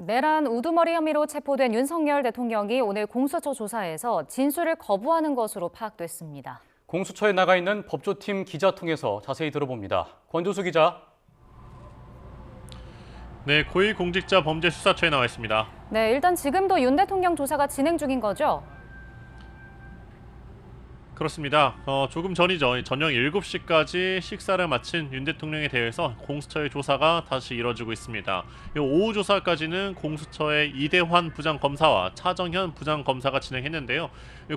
내란 우두머리 혐의로 체포된 윤석열 대통령이 오늘 공수처 조사에서 진술을 거부하는 것으로 파악됐습니다. 공수처에 나가 있는 법조팀 기자 통해서 자세히 들어봅니다. 권조수 기자. 네, 고위공직자범죄수사처에 나와 있습니다. 네, 일단 지금도 윤 대통령 조사가 진행 중인 거죠? 그렇습니다. 조금 전이죠. 저녁 7시까지 식사를 마친 윤 대통령에 대해서 공수처의 조사가 다시 이뤄지고 있습니다. 오후 조사까지는 공수처의 이대환 부장검사와 차정현 부장검사가 진행했는데요.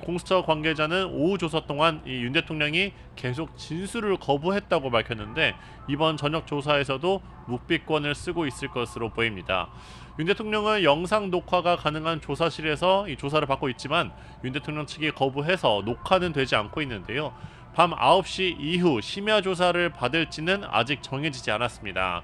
공수처 관계자는 오후 조사 동안 이 윤 대통령이 계속 진술을 거부했다고 밝혔는데 이번 저녁 조사에서도 묵비권을 쓰고 있을 것으로 보입니다. 윤 대통령은 영상 녹화가 가능한 조사실에서 이 조사를 받고 있지만 윤 대통령 측이 거부해서 녹화는 되지 않고 있는데요. 밤 9시 이후 심야 조사를 받을지는 아직 정해지지 않았습니다.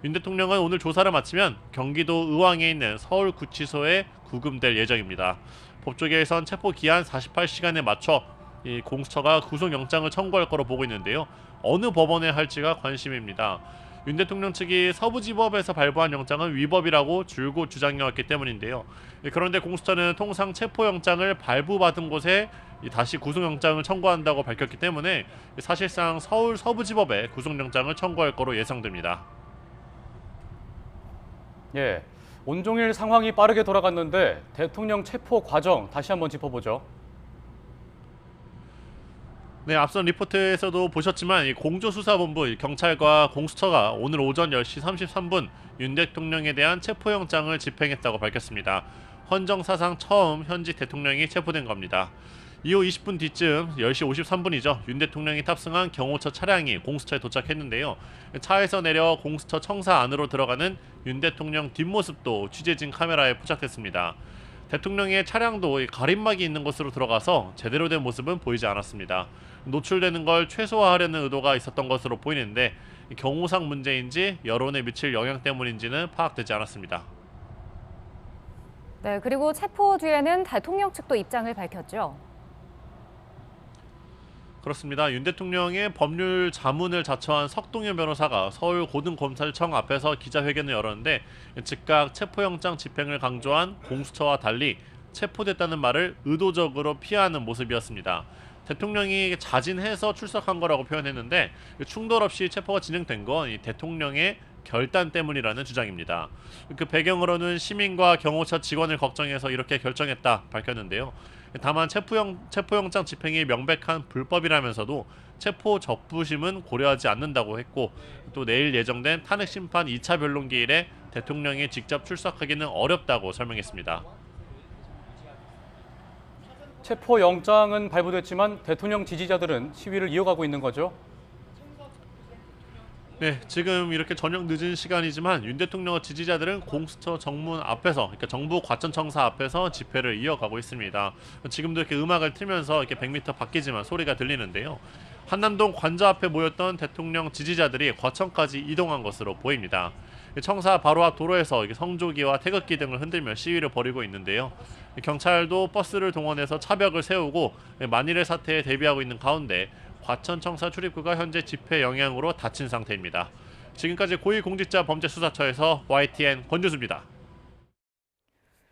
윤 대통령은 오늘 조사를 마치면 경기도 의왕에 있는 서울구치소에 구금될 예정입니다. 법조계에선 체포 기한 48시간에 맞춰 이 공수처가 구속영장을 청구할 거로 보고 있는데요. 어느 법원에 할지가 관심입니다. 윤 대통령 측이 서부지법에서 발부한 영장은 위법이라고 줄곧 주장해왔기 때문인데요. 그런데 공수처는 통상 체포영장을 발부받은 곳에 다시 구속영장을 청구한다고 밝혔기 때문에 사실상 서울 서부지법에 구속영장을 청구할 거로 예상됩니다. 예, 온종일 상황이 빠르게 돌아갔는데 대통령 체포 과정 다시 한번 짚어보죠. 네, 앞선 리포트에서도 보셨지만 이 공조수사본부 경찰과 공수처가 오늘 오전 10시 33분 윤 대통령에 대한 체포영장을 집행했다고 밝혔습니다. 헌정사상 처음 현직 대통령이 체포된 겁니다. 이후 20분 뒤쯤 10시 53분이죠. 윤 대통령이 탑승한 경호처 차량이 공수처에 도착했는데요. 차에서 내려 공수처 청사 안으로 들어가는 윤 대통령 뒷모습도 취재진 카메라에 포착됐습니다. 대통령의 차량도 가림막이 있는 곳으로 들어가서 제대로 된 모습은 보이지 않았습니다. 노출되는 걸 최소화하려는 의도가 있었던 것으로 보이는데 경호상 문제인지 여론에 미칠 영향 때문인지는 파악되지 않았습니다. 네, 그리고 체포 뒤에는 대통령 측도 입장을 밝혔죠. 그렇습니다. 윤 대통령의 법률 자문을 자처한 석동현 변호사가 서울고등검찰청 앞에서 기자회견을 열었는데 즉각 체포영장 집행을 강조한 공수처와 달리 체포됐다는 말을 의도적으로 피하는 모습이었습니다. 대통령이 자진해서 출석한 거라고 표현했는데 충돌 없이 체포가 진행된 건 이 대통령의 결단 때문이라는 주장입니다. 그 배경으로는 시민과 경호처 직원을 걱정해서 이렇게 결정했다 밝혔는데요. 다만 체포영장 집행이 명백한 불법이라면서도 체포 적부심은 고려하지 않는다고 했고 또 내일 예정된 탄핵심판 2차 변론기일에 대통령이 직접 출석하기는 어렵다고 설명했습니다. 체포영장은 발부됐지만 대통령 지지자들은 시위를 이어가고 있는 거죠. 네, 지금 이렇게 저녁 늦은 시간이지만 윤 대통령 지지자들은 공수처 정문 앞에서, 그러니까 정부 과천청사 앞에서 집회를 이어가고 있습니다. 지금도 이렇게 음악을 틀면서 이렇게 100m 밖이지만 소리가 들리는데요. 한남동 관저 앞에 모였던 대통령 지지자들이 과천까지 이동한 것으로 보입니다. 청사 바로 앞 도로에서 성조기와 태극기 등을 흔들며 시위를 벌이고 있는데요. 경찰도 버스를 동원해서 차벽을 세우고 만일의 사태에 대비하고 있는 가운데 과천청사 출입구가 현재 집회 영향으로 닫힌 상태입니다. 지금까지 고위공직자범죄수사처에서 YTN 권주수입니다.